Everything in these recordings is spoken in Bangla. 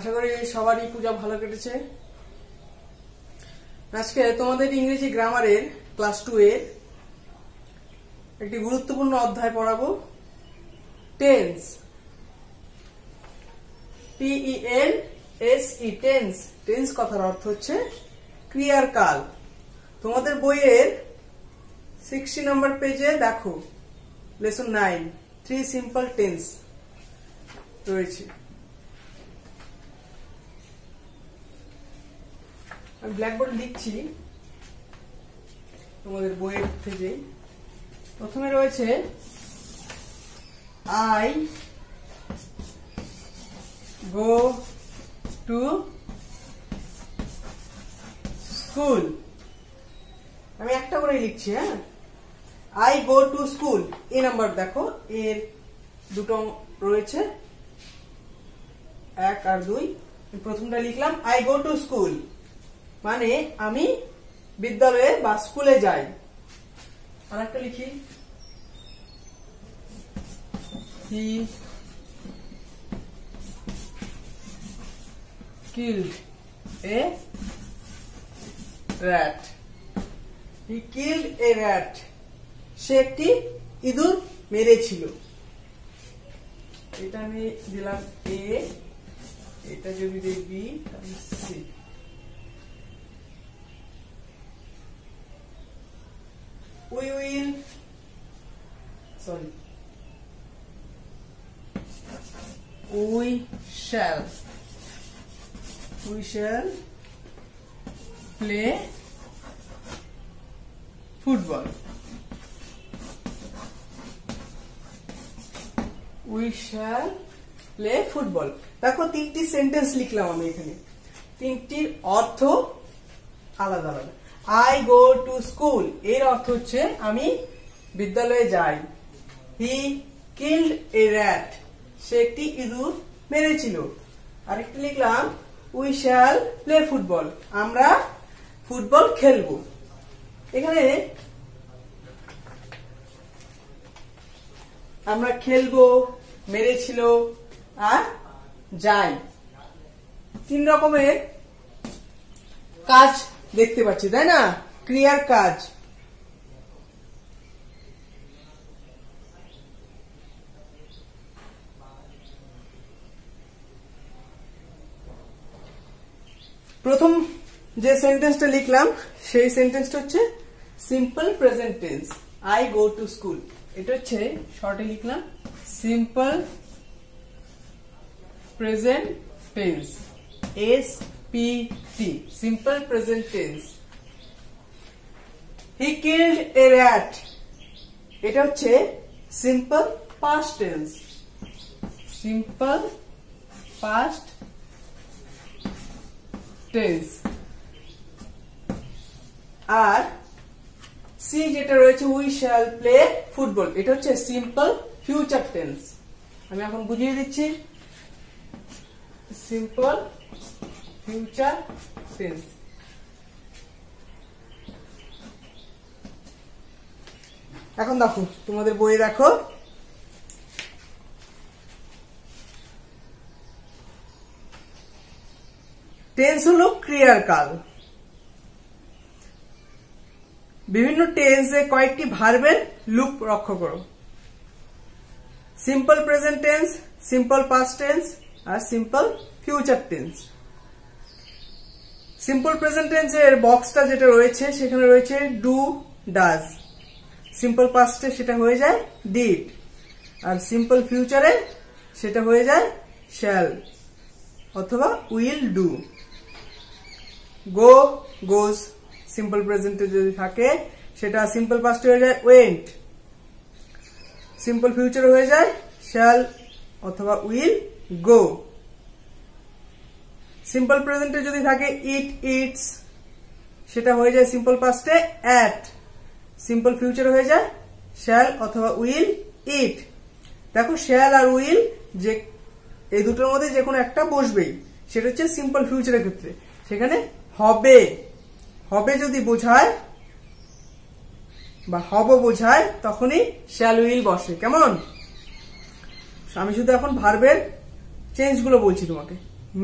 আশা করি সবারই পূজা ভালো কেটেছে। আজকে তোমাদের ইংরেজি গ্রামারের ক্লাস 2 এর একটি গুরুত্বপূর্ণ অধ্যায় পড়াবো, টেন্স। TENSE, tense. টেন্স কথার অর্থ হচ্ছে ক্রিয়ার কাল। তোমাদের বইয়ের 60 নম্বর পেজে দেখো, লেসন 9 3 সিম্পল টেন্স রয়েছে। আমি ব্ল্যাকবোর্ড লিখছি তোমাদের বইয়ের থেকে। প্রথমে রয়েছে আই গো টু স্কুল। আমি একটা করে লিখছি। হ্যাঁ, আই গো টু স্কুল। এই নাম্বার দেখো, এর দুটো রয়েছে, 1 আর 2। প্রথমটা লিখলাম আই গো টু স্কুল, মানে আমি বিদ্যালয়ে বা স্কুলে যাই। আর একটা লিখি হি killed a rat. He killed a rat. সে একটি ইঁদুর মেরেছিল। এটা আমি দিলাম এ, এটা যদি দিই বি, তাহলে C. We shall play football. We shall play football. দেখো, 3টি সেন্টেন্স লিখলাম আমি এখানে। 3টির অর্থ আলাদা আলাদা। I go to school এর অর্থ হচ্ছে আমি বিদ্যালয়ে যাই। He killed a rat, সে একটি ইঁদুর মেরেছিল। আরেকটা লিখলাম we shall play football, আমরা ফুটবল খেলবো। এখানে আমরা খেলবো, মেরেছিল আর যাই, 3 রকমের কাজ দেখতে পাচ্ছি, তাই না? ক্রিয়ার কাজ। প্রথম যে সেন্টেন্সটা লিখলাম সেই সেন্টেন্সটা হচ্ছে simple present tense. I go to school, এটা হচ্ছে শর্টে লিখলাম simple present tense, SPT, simple present tense. He killed a rat, এটা হচ্ছে simple past tense, simple past tense. আর সি যেটা রয়েছে উই শ্যাল প্লে ফুটবল, এটা হচ্ছে সিম্পল ফিউচার টেন্স। আমি এখন বুঝিয়ে দিচ্ছি, সিম্পল ফিউচার টেন্স। এখন দেখো তোমাদের বইয়ে দেখো, টেন্স হলো ক্রিয়ার কাল। বিভিন্ন টেন্সে কয়েকটি ভার্বের লুপ লক্ষ্য করো। Simple present tense, simple past tense আর simple future tense. Simple present টেন্সের বক্সটা যেটা রয়েছে সেখানে রয়েছে ডু, ডাজ। সিম্পল পাস্টে সেটা হয়ে যায় ডিড, আর সিম্পল ফিউচারে সেটা হয়ে যায় শ্যাল অথবা will do. Go, goes, simple প্রেজেন্টে যদি থাকে সেটা সিম্পল পাস্টে হয়ে যায় ওয়েন্ট, সিম্পল ফিউচারে হয়ে যায় শ্যাল অথবা উইল গো। সিম্পল প্রেজেন্টে যদি থাকে ইট, ইটস, সেটা হয়ে যায় সিম্পল পাস্টে অ্যাট, সিম্পল ফিউচারে হয়ে যায় শ্যাল অথবা উইল ইট। দেখো, শ্যাল আর উইল যে এই দুটোর মধ্যে যে কোনো একটা বসবেই, সেটা হচ্ছে সিম্পল ফিউচারের ক্ষেত্রে। সেখানে হবে, হবে যদি বোঝায় বা হব বোঝায় তখনই শ্যাল উইল বসে। কেমন? আমি শুধু এখন ভার্বের চেঞ্জ গুলো বলছি তোমাকে।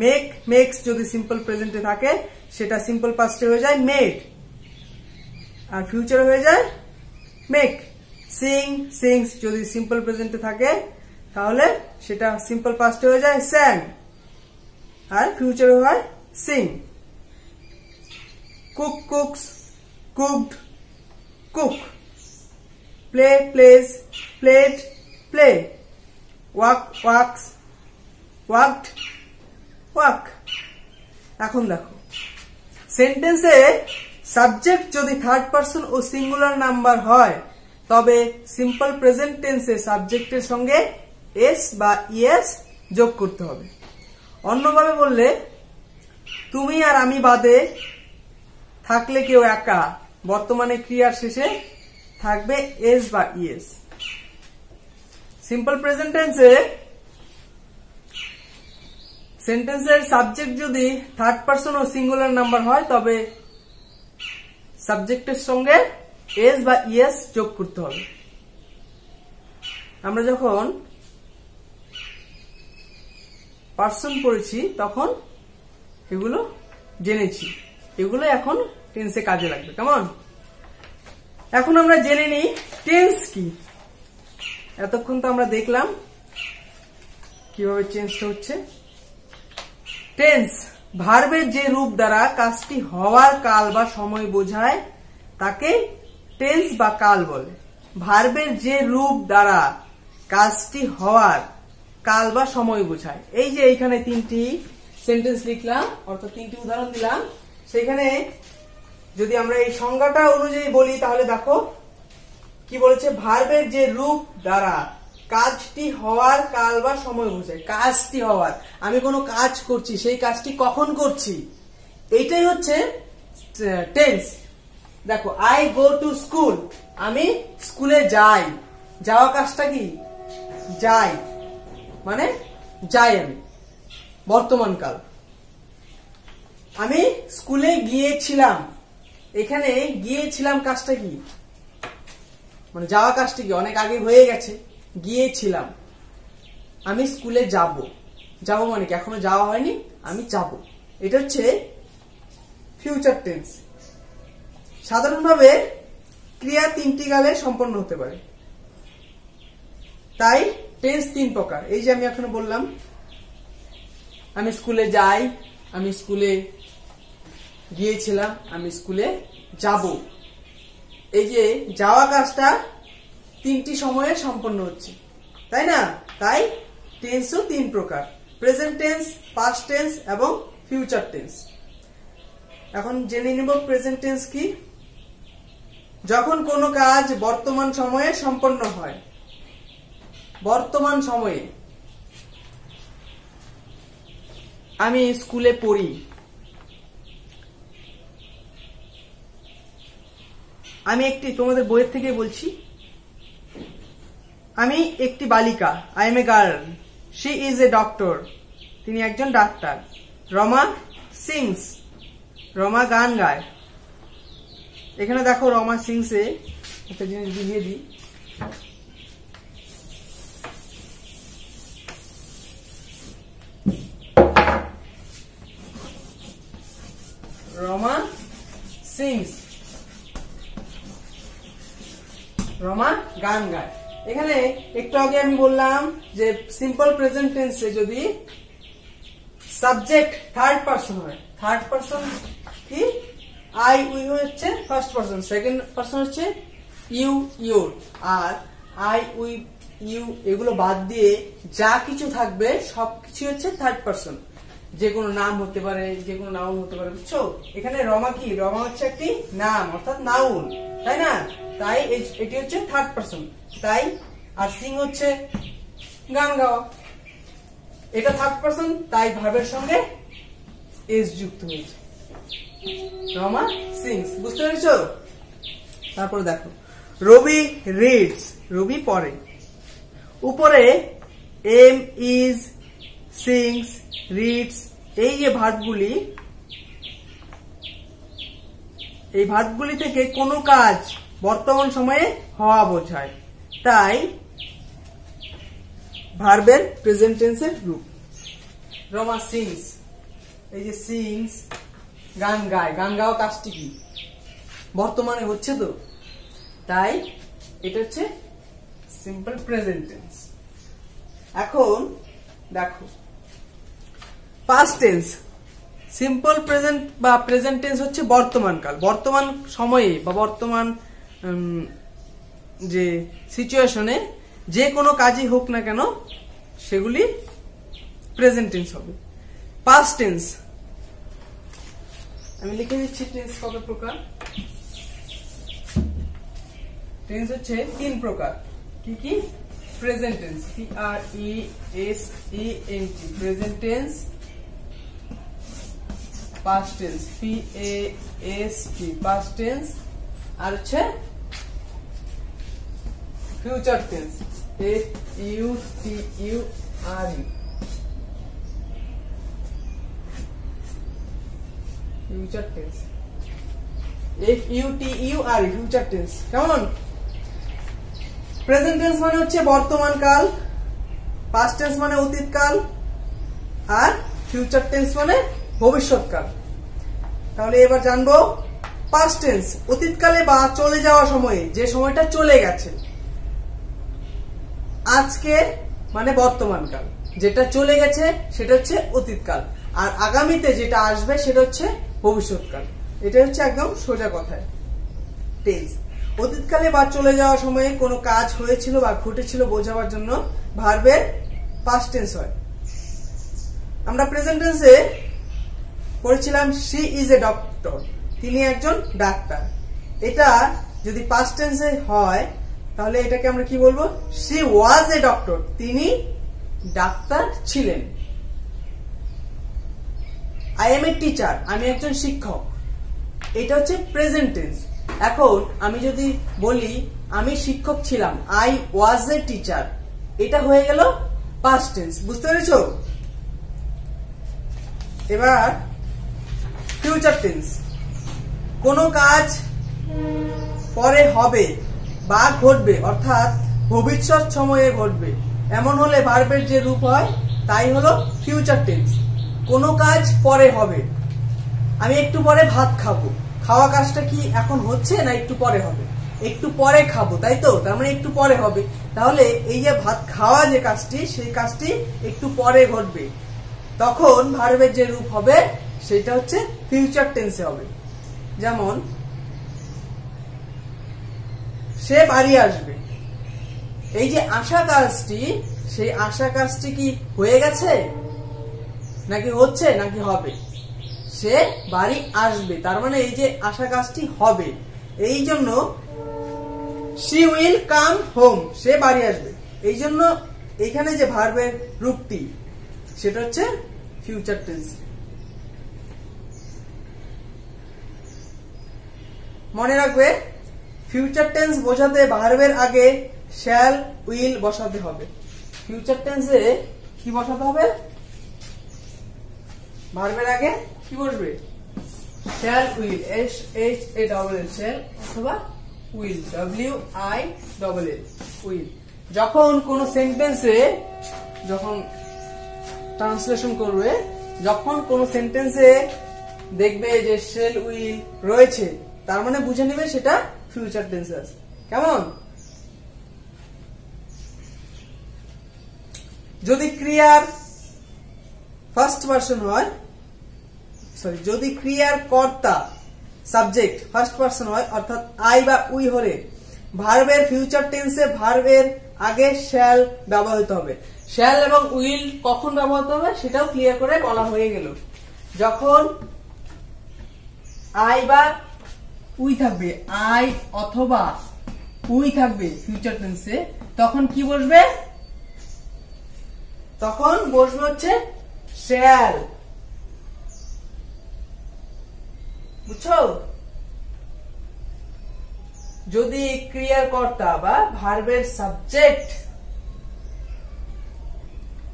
মেক মেক্স যদি সিম্পল প্রেজেন্টে থাকে সেটা সিম্পল পাস্টে হয়ে যায় মেড, আর ফিউচারে হয়ে যায় মেক। সিং সিংস যদি সিম্পল প্রেজেন্টে থাকে তাহলে সেটা সিম্পল পাস্টে হয়ে যায় স্যাং, আর ফিউচারে হয় sing. Cook cooks, cooked, cook. Play plays, played, play. Walk walks, walked, walk. এখন দেখো সেন্টেন্সে সাবজেক্ট যদি থার্ড পারসন ও সিঙ্গুলার নাম্বার হয় তবে সিম্পল প্রেজেন্ট টেন্সে সাবজেক্টের সঙ্গে এস বা ইএস যোগ করতে হবে। অন্যভাবে বললে তুমি আর আমি বাদে থাকলে কেউ একা বর্তমানে ক্রিয়ার শেষে থাকবে এস বা ইএস। সিম্পল প্রেজেন্ট টেন্সে সেন্টেন্সের সাবজেক্ট যদি থার্ড পারসন ও সিঙ্গুলার নাম্বার হয় তবে সাবজেক্টের সঙ্গে এস বা ইএস যোগ করতে হবে। আমরা যখন পারসন পড়েছি তখন এগুলো জেনেছি, এগুলো এখন টেন্সে কাজে লাগবে। কেমন? এখন আমরা জেনে নিই টেন্স কি। এতক্ষণ তো আমরা দেখলাম কিভাবে চেঞ্জটা হচ্ছে। টেন্স ভার্বের যে রূপ দ্বারা কাজটি হওয়ার কাল বা সময় বোঝায় তাকে টেন্স বা কাল বলে। ভার্বের যে রূপ দ্বারা কাজটি হওয়ার কাল বা সময় বোঝায়। এই যে এইখানে তিনটি সেন্টেন্স লিখলাম, অর্থাৎ তিনটি উদাহরণ দিলাম, সেখানে যদি আমরা এই সংজ্ঞাটা অনুযায়ী বলি তাহলে দেখো কি বলেছে, ভার্বের যে রূপ দ্বারা কাজটি হওয়ার কাল বা সময় বোঝায়। কাজটি হওয়ার, আমি কোনো কাজ করছি, সেই কাজটি কখন করছি, এইটাই হচ্ছে টেন্স। দেখো আই গো টু স্কুল, আমি স্কুলে যাই। যাওয়া কাজটা কি? যাই, মানে যাই আমি, বর্তমান কাল। আমি স্কুলে গিয়েছিলাম, এখানে গিয়েছিলাম কাজটা কি? মানে যাওয়া কাজটা কি? অনেক আগে হয়ে গেছে, গিয়েছিলাম। আমি স্কুলে যাব, যাব মানে কি? এখনো যাওয়া হয়নি, আমি যাব। এটা হচ্ছে ফিউচার টেন্স। সাধারণভাবে ক্রিয়া তিনটি কালে সম্পন্ন হতে পারে, তাই টেন্স তিন প্রকার। এই যে আমি এখন বললাম আমি স্কুলে যাই, আমি স্কুলে গিয়েছিলাম, আমি স্কুলে যাব। এই যে যাওয়া কাজটা তিনটি সময়ে সম্পন্ন হচ্ছে, তাই না? তাই টেন্সও তিন প্রকার, প্রেজেন্ট টেন্স, পাস্ট টেন্স এবং ফিউচার টেন্স। এখন জেনে নিব প্রেজেন্ট টেন্স কি। যখন কোনো কাজ বর্তমান সময়ে সম্পন্ন হয়। বর্তমান সময়ে আমি স্কুলে পড়ি, আমি একটি, তোমাদের বইয়ের থেকে বলছি, আমি একটি বালিকা, I M a girl, she is a doctor, তিনি একজন ডাক্তার। রমা সিংস, রমা গান গায়। এখানে দেখো রমা সিংসে একটা জিনিস বুঝিয়ে দিই। রমা সিংস, রমা গান গায়। এখানে একটু আগে আমি বললাম যে সিম্পল প্রেজেন্ট টেন্সে যদি সাবজেক্ট থার্ড পারসন হয়, থার্ড পারসন কি? আই উই হচ্ছে ফার্স্ট পারসন, সেকেন্ড পারসন হচ্ছে ইউ ইউর, আর আই উই ইউ এগুলো বাদ দিয়ে যা কিছু থাকবে সবকিছু হচ্ছে থার্ড পারসন। যে কোনো নাম হতে পারে, যে কোনো নাউন হতে পারে, বুঝছো? এখানে রমা কি? রমা হচ্ছে একটি নাম, অর্থাৎ নাউন, তাই না? তাই এটি হচ্ছে থার্ড পারসন। তাই আর সিং হচ্ছে গান গাওয়া, এটা থার্ড পারসন, তাই ভার্বের সঙ্গে এস যুক্ত হয়েছে। রমা সিংস, বুঝতে পেরেছো? তারপর দেখো রবি রিডস, রবি পড়ে। উপরে এম, ইজ, সিংস, রিডস, এই যে ভার্বগুলি, এই ভার্বগুলি থেকে কোনো কাজ বর্তমান সময়ে হওয়া বোঝায়, তাই ভার্বের প্রেজেন্ট টেন্সের রূপ। রমা সিংস, এই যে সিংস গান গায়, গান গাওয়া কাজটি কি বর্তমানে হচ্ছে, তো তাই এটা হচ্ছে সিম্পল প্রেজেন্ট টেন্স। এখন দেখো পাস্ট টেন্স, সিম্পল প্রেজেন্ট বা প্রেজেন্ট টেন্স হচ্ছে বর্তমান কাল, বর্তমান সময়ে বা বর্তমান যে সিচুয়েশনে যে কোনো কাজই হোক না কেন সেগুলি প্রেজেন্ট টেন্স হবে। পাস্ট টেন্স আমি লিখে দিচ্ছি, টেন্স কত প্রকার। টেন্স হচ্ছে 3 প্রকার। কি কি? Present tense, PRESENT present tense, past tense PAST past tense, আর হচ্ছে future tense FUTURE future tense FUTURE future tense. কেমন? প্রেজেন্ট টেন্স মানে হচ্ছে বর্তমান কাল, পাস্ট টেন্স মানে অতীত কাল, আর ফিউচার টেন্স মানে ভবিষ্যৎ কাল। তাহলে এবার জানবো পাস্ট টেন্স, অতীতকালে বা চলে যাওয়া সময়ে, যে সময়টা চলে গেছে। আজকে মানে বর্তমান কাল, যেটা চলে গেছে সেটা হচ্ছে অতীতকাল, আর আগামীতে যেটা আসবে সেটা হচ্ছে ভবিষ্যৎকাল। এটা হচ্ছে একদম সোজা কথায় টেন্স। অতীতকালে বা চলে যাওয়া সময়ে কোনো কাজ হয়েছিল বা ঘটেছিল বোঝাবার জন্য ভার্বের পাস্ট টেন্স হয়। আমরা প্রেজেন্ট টেন্সে পড়েছিলাম শি ইজ এ ডক্টর, তিনি একজন ডাক্তার। এটা যদি পাস্ট টেন্সে হয় তাহলে এটাকে আমরা কি বলবো? শি ওয়াজ এ ডক্টর, তিনি ডাক্তার ছিলেন। আই এম এ টিচার, আমি একজন শিক্ষক, এটা হচ্ছে প্রেজেন্ট টেন্স। এখন আমি যদি বলি আমি শিক্ষক ছিলাম, আই ওয়াজ এ টিচার, এটা হয়ে গেল পাস্ট টেন্স। বুঝতে পেরেছো? এবার ফিউচার টেন্স, কোনো কাজ পরে হবে বা ঘটবে, অর্থাৎ ভবিষ্যৎ সময়ে ঘটবে, এমন হলে ভার্বের যে রূপ হয় তাই হলো ফিউচার টেন্স। কোনো কাজ পরে হবে, আমি একটু পরে ভাত খাবো, খাওয়া কাজটা কি এখন হচ্ছে না একটু পরে হবে? একটু পরে খাবো, তাই তো? তার মানে একটু পরে হবে। তাহলে এই যে ভাত খাওয়া যে কাজটি, সেই কাজটি একটু পরে ঘটবে, তখন ভার্বের যে রূপ হবে সেটা হচ্ছে ফিউচার টেন্সে হবে। যেমন সে বাড়ি আসবে, এই যে আশা কাজটি, সেই আশা কাজটি কি হয়ে গেছে নাকি হচ্ছে নাকি হবে? সে বাড়ি আসবে, তার মানে এই যে আশা কাজটি হবে, এই জন্য she will come home, সে বাড়ি আসবে। এই জন্য এখানে যে ভার্বের রূপটি সেটা হচ্ছে ফিউচার টেন্স। মনে রাখবে ফিউচার টেন্স বোঝাতে ভার্বের আগে শ্যাল উইল বসাতে হবে। ফিউচার টেন্সে কি বসাতে হবে? ভার্বের আগে কি বসবে? শ্যাল উইল, SHALL শ্যাল, অথবা উইল, WILL উইল। যখন কোন সেন্টেন্সে, যখন ট্রান্সলেশন করবে, যখন কোন সেন্টেন্সে দেখবে যে শ্যাল উইল রয়েছে, তার মানে বুঝে নেবে সেটা ফিউচার টেন্সে আছে। কেমন? যদি ক্রিয়ার ফার্স্ট পারসন হয়, সরি, যদি ক্রিয়ার কর্তা সাবজেক্ট ফার্স্ট পারসন হয়, অর্থাৎ আই বা উই হলে ভার্বের ফিউচার টেন্সে ভার্বের আগে শ্যাল ব্যবহৃত হবে। শ্যাল এবং উইল কখন ব্যবহৃত হবে সেটাও ক্লিয়ার করে বলা হয়ে গেল। যখন আই বা উই থাকবে, আই অথবা উই থাকবে ফিউচার টেন্সে, তখন কি বসবে? তখন বসবে হচ্ছে শ্যাল। বুঝছো? যদি ক্রিয়ার কর্তা বা ভার্বের সাবজেক্ট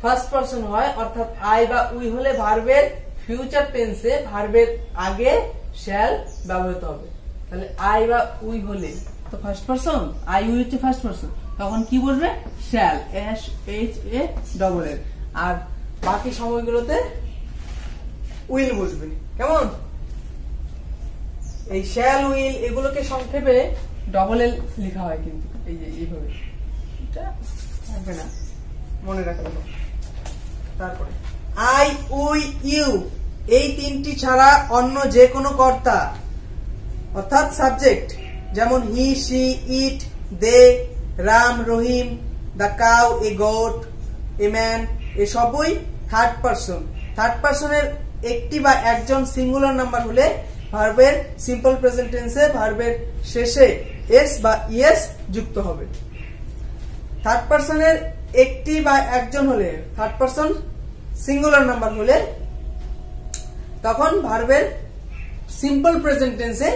ফার্স্ট পারসন হয়, অর্থাৎ আই বা উই হলে ভার্বের ফিউচার টেন্সে ভার্বের আগে শ্যাল ব্যবহৃত হবে। তাহলে আই বা উই হলে তো ফার্স্ট পারসন, আই উই হচ্ছে ফার্স্ট পারসন, তখন কি বলবে? Shall, SHALL। আর বাকি সময়গুলোতে উইল বসবে, কেমন? এই শ্যাল উইল এগুলোকে সংক্ষেপে ডবল এল লেখা হয়, কিন্তু এই যে এইভাবে এটা থাকবে না, মনে রাখতে হবে। তারপরে আই, উই, ইউ এই তিনটি ছাড়া অন্য যে কোনো কর্তা অর্থাৎ সাবজেক্ট, যেমন he, she, it, they, Ram, Rahim, the cow, a goat, a man, এসবই থার্ড পারসন। থার্ড পারসনের একটি বা একজন সিঙ্গুলার নাম্বার হলে ভার্বের সিম্পল প্রেজেন্ট টেন্সে ভার্বের শেষে এস বা ইএস যুক্ত হবে। থার্ড পারসনের একটি বা একজন হলে, থার্ড পারসন সিঙ্গুলার নাম্বার হলে তখন ভার্বের সিম্পল প্রেজেন্ট টেন্সে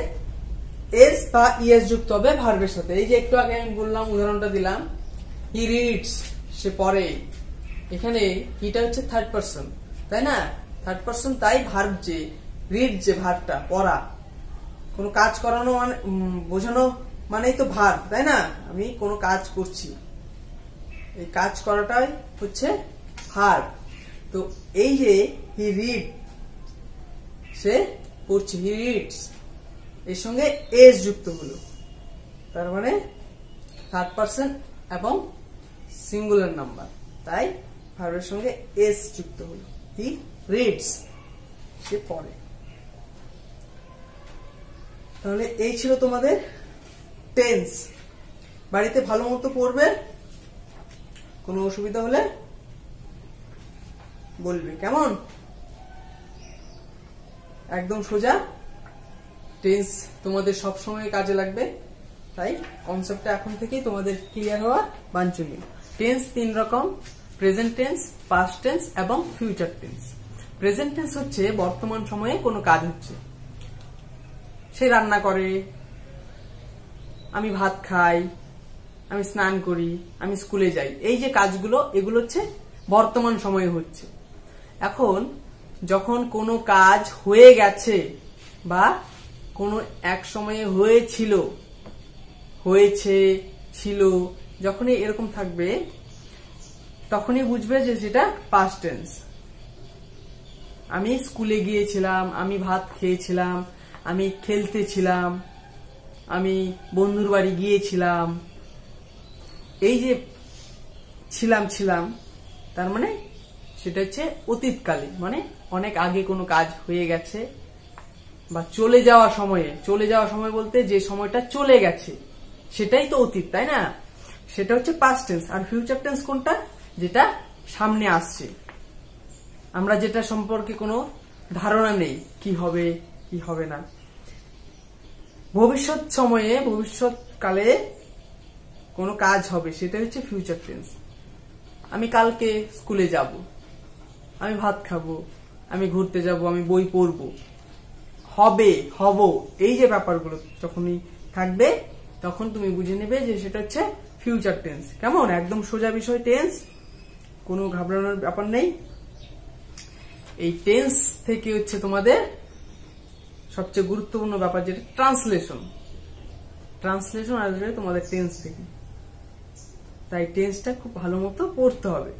এস বা ইএস যুক্ত হবে ভার্বের সাথে। এই যে একটু আগে আমি বললাম, উদাহরণটা দিলাম, হি রিডস, সে পড়ে। এখানে হিটা হচ্ছে থার্ড পারসন, তাই না? থার্ড পারসন, তাই ভার্ব যে রিড, যে ভার্বটা পড়া, কোনো কাজ করানো মানে বোঝানো মানেই তো ভার্ব, তাই না? আমি কোনো কাজ করছি, এই কাজ করাটাই হচ্ছে ভার্ব। তো এই যে হি রিড, সে পড়ছে, হি রিডস, এর সঙ্গে এস যুক্ত হলো, তার মানে থার্ড পারসন এবং সিঙ্গুলার নাম্বার, তাই ভার্বের সঙ্গে এস যুক্ত হলো। হি রিডস, সে পড়ে। তাহলে এই ছিল তোমাদের টেন্স। বাড়িতে ভালো মতো পড়বে, কোনো অসুবিধা হলে বলবে, কেমন? একদম সোজা টেন্স তোমাদের সবসময় কাজে লাগবে, তাই কনসেপ্টটা এখন থেকেই তোমাদের ক্লিয়ার হওয়া বাঞ্ছনীয়। টেন্স তিন রকম, প্রেজেন্ট টেন্স, পাস্ট টেন্স এবং ফিউচার টেন্স। প্রেজেন্ট টেন্স হচ্ছে বর্তমান সময়ে কোনো কাজ হচ্ছে, সে রান্না করে, আমি ভাত খাই, আমি স্নান করি, আমি স্কুলে যাই, এই যে কাজগুলো, এগুলো হচ্ছে বর্তমান সময়ে হচ্ছে। এখন যখন কোনো কাজ হয়ে গেছে বা কোনো এক সময়ে হয়েছিল, হয়েছে, ছিল, যখনই এরকম থাকবে তখনই বুঝবে যে সেটা পাস্ট টেন্স। আমি স্কুলে গিয়েছিলাম, আমি ভাত খেয়েছিলাম, আমি খেলতে ছিলাম, আমি বন্ধুর বাড়ি গিয়েছিলাম, এই যে ছিলাম, তার মানে সেটা হচ্ছে অতীতকালে, মানে অনেক আগে কোনো কাজ হয়ে গেছে, বা চলে যাওয়া সময় বলতে যে সময়টা চলে গেছে সেটাই তো অতীত, তাই না? সেটা হচ্ছে পাস্ট টেন্স। আর ফিউচার টেন্স কোনটা? যেটা সামনে আসছে, আমরা যেটা সম্পর্কে কোনো ধারণা নেই, কি হবে কি হবে না। ভবিষ্যৎ সময়ে, ভবিষ্যৎকালে কোনো কাজ হবে, সেটা হচ্ছে ফিউচার টেন্স। আমি কালকে স্কুলে যাব, আমি ভাত খাবো, আমি ঘুরতে যাব, আমি বই পড়বো, হবে, হব, এই যে ব্যাপারগুলো যখনই থাকবে তখন তুমি বুঝে নেবে যে সেটা হচ্ছে ফিউচার টেন্স। কেমন? একদম সোজা বিষয় টেন্স, কোনো ঘাবড়ানোর ব্যাপার নেই। এই টেন্স থেকে হচ্ছে তোমাদের সবচেয়ে গুরুত্বপূর্ণ ব্যাপার যেটা ট্রান্সলেশন আসবে তোমাদের টেন্স থেকে, তাই টেন্সটা খুব ভালো মতো পড়তে হবে।